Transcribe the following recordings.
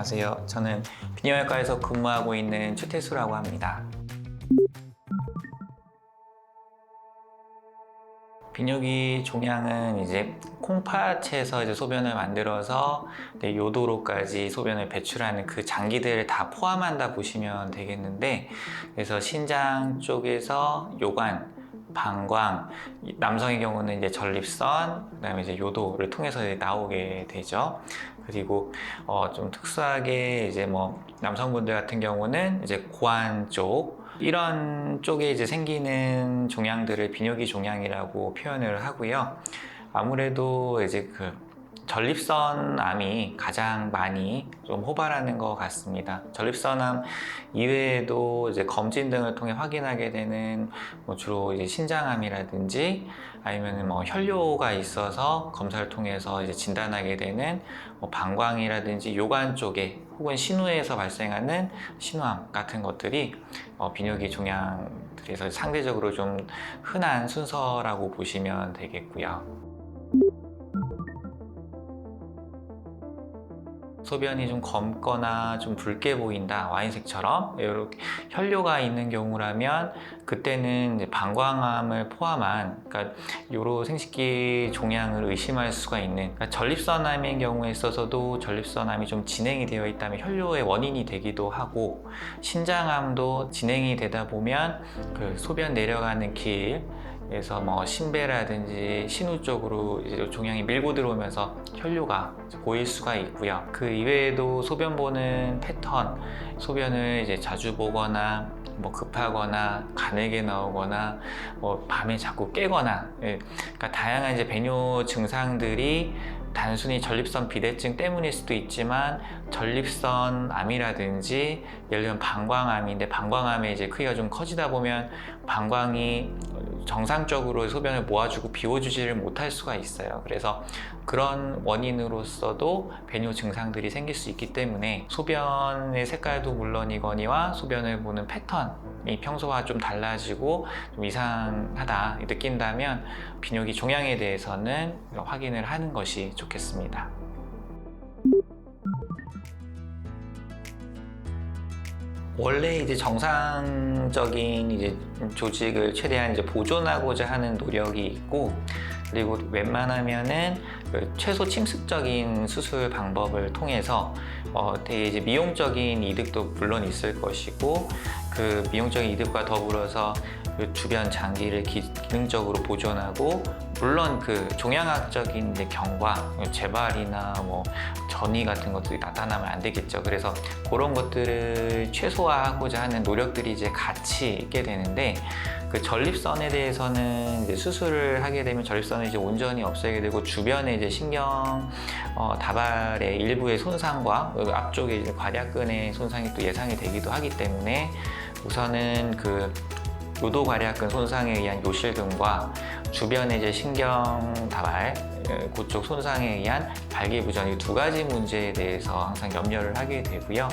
안녕하세요. 저는 비뇨기과에서 근무하고 있는 추태수라고 합니다. 비뇨기 종양은 이제 콩팥에서 이제 소변을 만들어서 요도로까지 소변을 배출하는 그 장기들을 다 포함한다 보시면 되겠는데, 그래서 신장 쪽에서 요관, 방광, 남성의 경우는 이제 전립선, 그다음에 이제 요도를 통해서 이제 나오게 되죠. 그리고 좀 특수하게 이제 남성분들 같은 경우는 이제 고환 쪽, 이런 쪽에 이제 생기는 종양들을 비뇨기 종양이라고 표현을 하고요. 아무래도 이제 전립선암이 가장 많이 좀 호발하는 것 같습니다. 전립선암 이외에도 이제 검진 등을 통해 확인하게 되는 주로 이제 신장암이라든지 아니면 혈뇨가 있어서 검사를 통해서 이제 진단하게 되는 방광이라든지 요관 쪽에 혹은 신우에서 발생하는 신우암 같은 것들이 비뇨기 종양들에서 상대적으로 좀 흔한 순서라고 보시면 되겠고요. 소변이 좀 검거나 좀 붉게 보인다, 와인색처럼 이렇게 혈뇨가 있는 경우라면 그때는 이제 방광암을 포함한, 그러니까 요로 생식기 종양을 의심할 수가 있는, 그러니까 전립선암인 경우에 있어서도 전립선암이 좀 진행이 되어 있다면 혈뇨의 원인이 되기도 하고, 신장암도 진행이 되다 보면 그 소변 내려가는 길에서 신배라든지 신우 쪽으로 이제 종양이 밀고 들어오면서 혈뇨가 보일 수가 있고요. 그 이외에도 소변 보는 패턴, 소변을 이제 자주 보거나 급하거나 가늘게 나오거나 밤에 자꾸 깨거나, 그러니까 다양한 이제 배뇨 증상들이 단순히 전립선 비대증 때문일 수도 있지만, 전립선 암이라든지 예를 들면 방광암인데 방광암의 이제 크기가 좀 커지다 보면 방광이 정상적으로 소변을 모아주고 비워주지를 못할 수가 있어요. 그래서 그런 원인으로서도 배뇨 증상들이 생길 수 있기 때문에 소변의 색깔도 물론이거니와 소변을 보는 패턴이 평소와 좀 달라지고 좀 이상하다 느낀다면 비뇨기 종양에 대해서는 확인을 하는 것이 좋겠습니다. 원래 이제 정상적인 이제 조직을 최대한 이제 보존하고자 하는 노력이 있고, 그리고 웬만하면은 최소 침습적인 수술 방법을 통해서 되게 이제 미용적인 이득도 물론 있을 것이고, 그 미용적인 이득과 더불어서 그 주변 장기를 기능적으로 보존하고, 물론 그 종양학적인 이제 경과, 재발이나 전이 같은 것들이 나타나면 안 되겠죠. 그래서 그런 것들을 최소화하고자 하는 노력들이 이제 같이 있게 되는데, 그 전립선에 대해서는 이제 수술을 하게 되면 전립선을 이제 온전히 없애게 되고, 주변에 이제 신경 다발의 일부의 손상과 앞쪽에 이제 괄약근의 손상이 또 예상이 되기도 하기 때문에, 우선은 그 요도괄약근 손상에 의한 요실금과 주변의 이제 신경 다발 그쪽 손상에 의한 발기부전, 이 두 가지 문제에 대해서 항상 염려를 하게 되고요.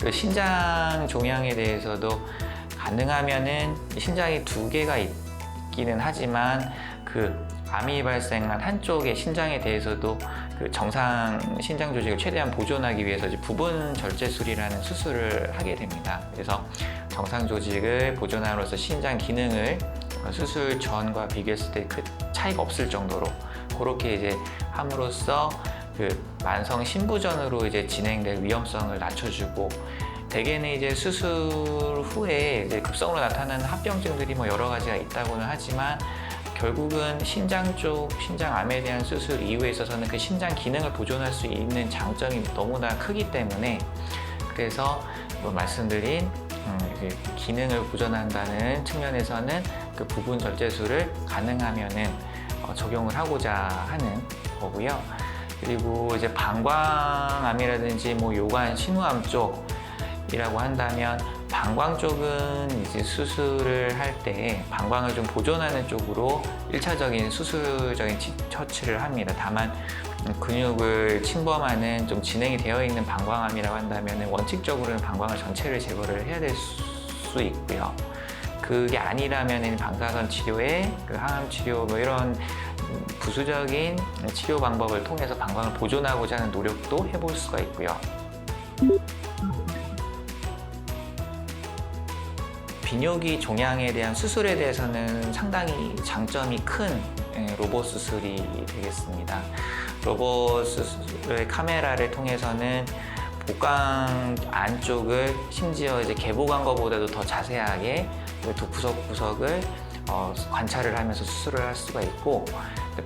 그 신장 종양에 대해서도 가능하면은 신장이 두 개가 있기는 하지만 그 암이 발생한 한쪽의 신장에 대해서도 그 정상 신장 조직을 최대한 보존하기 위해서 이제 부분 절제술이라는 수술을 하게 됩니다. 그래서 정상 조직을 보존함으로써 신장 기능을 수술 전과 비교했을 때 큰 차이가 없을 정도로 그렇게 이제 함으로써 그 만성 신부전으로 이제 진행될 위험성을 낮춰주고, 대개는 이제 수술 후에 이제 급성으로 나타나는 합병증들이 여러 가지가 있다고는 하지만, 결국은 신장 쪽 신장암에 대한 수술 이후에 있어서는 그 신장 기능을 보존할 수 있는 장점이 너무나 크기 때문에, 그래서 말씀드린 기능을 보존한다는 측면에서는 그 부분 절제술을 가능하면은 적용을 하고자 하는 거고요. 그리고 이제 방광암이라든지 요관 신우암 쪽이라고 한다면, 방광 쪽은 이제 수술을 할 때 방광을 좀 보존하는 쪽으로 1차적인 수술적인 처치를 합니다. 다만 근육을 침범하는 좀 진행이 되어 있는 방광암이라고 한다면 원칙적으로는 방광을 전체를 제거를 해야 될 수 있고요. 그게 아니라면 방사선 치료에 그 항암 치료 이런 부수적인 치료 방법을 통해서 방광을 보존하고자 하는 노력도 해볼 수가 있고요. 비뇨기 종양에 대한 수술에 대해서는 상당히 장점이 큰 로봇 수술이 되겠습니다. 로봇 수술의 카메라를 통해서는 복강 안쪽을 심지어 이제 개복한 것보다도 더 자세하게 두 구석구석을 관찰을 하면서 수술을 할 수가 있고,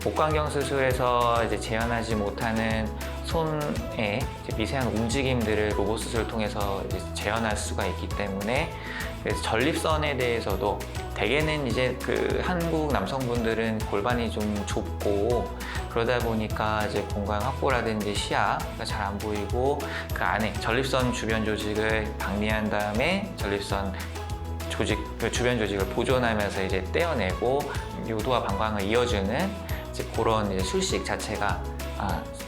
복강경 수술에서 이제 재현하지 못하는 손의 미세한 움직임들을 로봇 수술을 통해서 이제 재현할 수가 있기 때문에, 그래서 전립선에 대해서도 대개는 이제 그 한국 남성분들은 골반이 좀 좁고 그러다 보니까 이제 공간 확보라든지 시야가 잘 안 보이고, 그 안에 전립선 주변 조직을 박리한 다음에 전립선 조직, 그 주변 조직을 보존하면서 이제 떼어내고 요도와 방광을 이어주는 이제 그런 이제 술식 자체가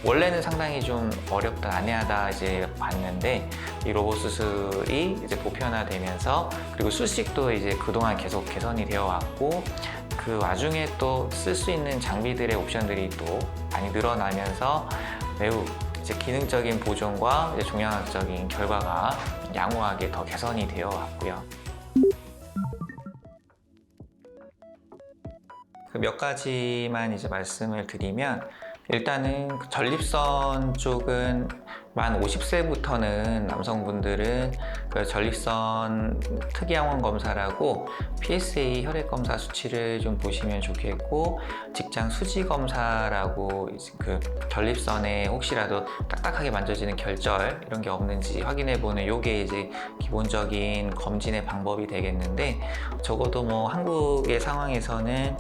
원래는 상당히 좀 어렵다, 난해하다 이제 봤는데, 이 로봇 수술이 이제 보편화되면서, 그리고 술식도 이제 그동안 계속 개선이 되어 왔고, 그 와중에 또 쓸 수 있는 장비들의 옵션들이 또 많이 늘어나면서 매우 이제 기능적인 보존과 이제 종양학적인 결과가 양호하게 더 개선이 되어 왔고요. 몇 가지만 이제 말씀을 드리면, 일단은 전립선 쪽은 만 50세부터는 남성분들은 그 전립선 특이항원 검사라고 PSA 혈액 검사 수치를 좀 보시면 좋겠고, 직장 수지 검사라고 그 전립선에 혹시라도 딱딱하게 만져지는 결절 이런 게 없는지 확인해 보는 요게 이제 기본적인 검진의 방법이 되겠는데, 적어도 뭐 한국의 상황에서는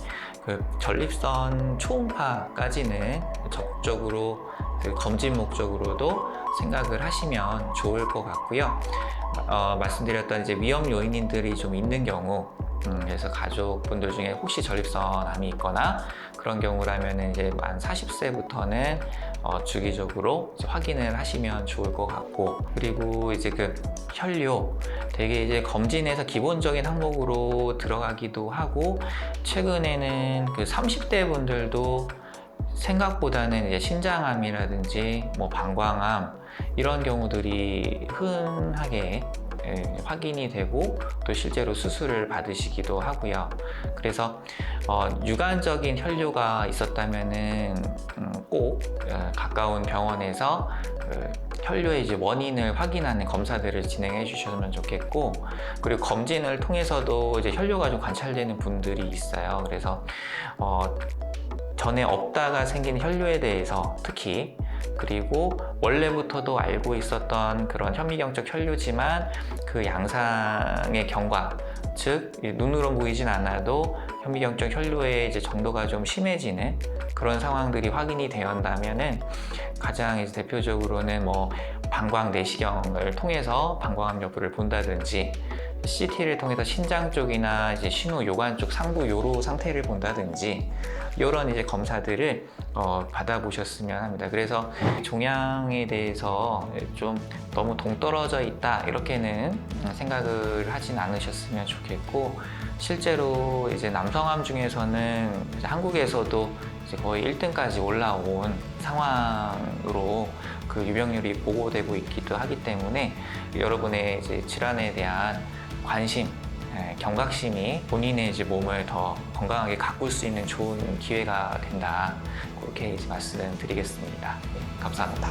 그 전립선 초음파까지는 적극적으로 그 검진 목적으로도 생각을 하시면 좋을 것 같고요. 말씀드렸던 이제 위험 요인들이 좀 있는 경우, 그래서 가족분들 중에 혹시 전립선암이 있거나 그런 경우라면 이제 만 40세부터는 주기적으로 이제 확인을 하시면 좋을 것 같고, 그리고 이제 그 혈뇨 되게 이제 검진에서 기본적인 항목으로 들어가기도 하고, 최근에는 그 30대 분들도 생각보다는 이제 신장암이라든지 뭐 방광암 이런 경우들이 흔하게 확인이 되고 또 실제로 수술을 받으시기도 하고요. 그래서 유관적인 혈뇨가 있었다면은 꼭 가까운 병원에서 그 혈뇨의 이제 원인을 확인하는 검사들을 진행해 주셨으면 좋겠고, 그리고 검진을 통해서도 이제 혈뇨가 좀 관찰되는 분들이 있어요. 그래서 전에 없다가 생긴 혈뇨에 대해서 특히, 그리고 원래부터도 알고 있었던 그런 현미경적 혈뇨지만 그 양상의 경과, 즉 눈으로 보이진 않아도 현미경적 혈뇨의 이제 정도가 좀 심해지는 그런 상황들이 확인이 되었다면은, 가장 이제 대표적으로는 뭐 방광 내시경을 통해서 방광암 여부를 본다든지, CT를 통해서 신장 쪽이나 이제 신우 요관 쪽 상부 요로 상태를 본다든지, 이런 이제 검사들을 받아보셨으면 합니다. 그래서 종양에 대해서 좀 너무 동떨어져 있다 이렇게는 생각을 하진 않으셨으면 좋겠고, 실제로 이제 남성암 중에서는 이제 한국에서도 이제 거의 1등까지 올라온 상황으로 그 유병률이 보고되고 있기도 하기 때문에, 여러분의 이제 질환에 대한 관심, 경각심이 본인의 이제 몸을 더 건강하게 가꿀 수 있는 좋은 기회가 된다, 그렇게 이제 말씀드리겠습니다. 네, 감사합니다.